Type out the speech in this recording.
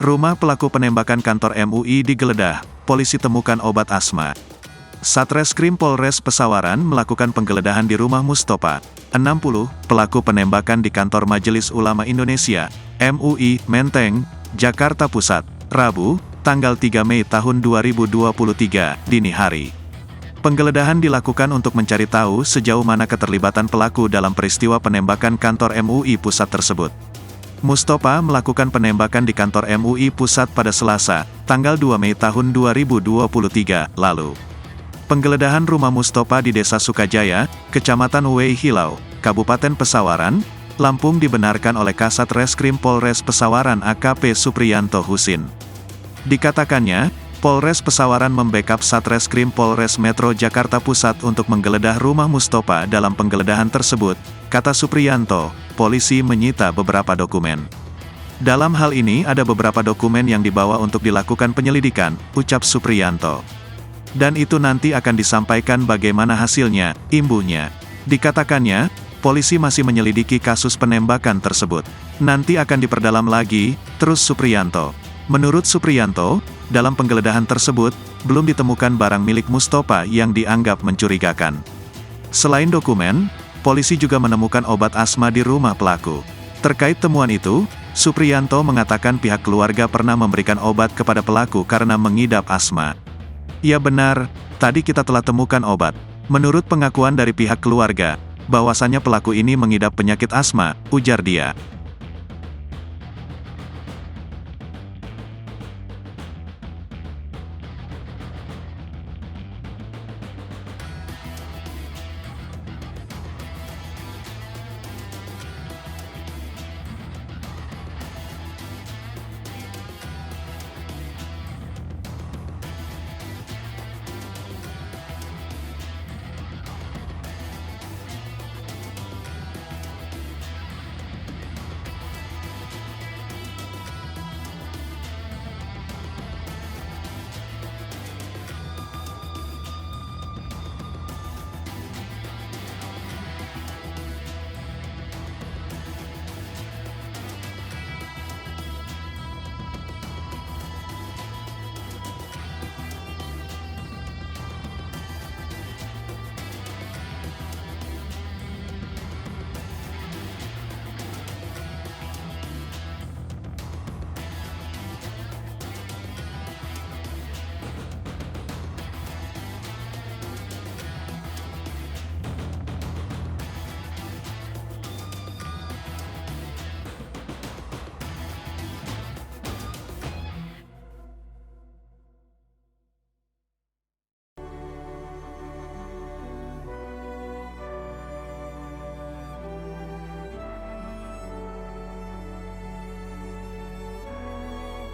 Rumah pelaku penembakan kantor MUI digeledah, polisi temukan obat asma. Satreskrim Polres Pesawaran melakukan penggeledahan di rumah Mustopa, 60, pelaku penembakan di kantor Majelis Ulama Indonesia, MUI, Menteng, Jakarta Pusat, Rabu, tanggal 3 Mei tahun 2023, dini hari. Penggeledahan dilakukan untuk mencari tahu sejauh mana keterlibatan pelaku dalam peristiwa penembakan kantor MUI Pusat tersebut. Mustopa melakukan penembakan di kantor MUI Pusat pada Selasa, tanggal 2 Mei tahun 2023, lalu. Penggeledahan rumah Mustopa di Desa Sukajaya, Kecamatan Wei Hilau, Kabupaten Pesawaran, Lampung dibenarkan oleh Kasat Reskrim Polres Pesawaran AKP Supriyanto Husin. Dikatakannya, Polres Pesawaran membackup Satreskrim Polres Metro Jakarta Pusat untuk menggeledah rumah Mustopa. Dalam penggeledahan tersebut, kata Supriyanto, polisi menyita beberapa dokumen. Dalam hal ini ada beberapa dokumen yang dibawa untuk dilakukan penyelidikan, ucap Supriyanto. Dan itu nanti akan disampaikan bagaimana hasilnya, imbuhnya. Dikatakannya, polisi masih menyelidiki kasus penembakan tersebut. Nanti akan diperdalam lagi, terus Supriyanto. Menurut Supriyanto, dalam penggeledahan tersebut, belum ditemukan barang milik Mustopa yang dianggap mencurigakan. Selain dokumen, polisi juga menemukan obat asma di rumah pelaku. Terkait temuan itu, Supriyanto mengatakan pihak keluarga pernah memberikan obat kepada pelaku karena mengidap asma. Ya benar, tadi kita telah temukan obat. Menurut pengakuan dari pihak keluarga, bahwasannya pelaku ini mengidap penyakit asma, ujar dia.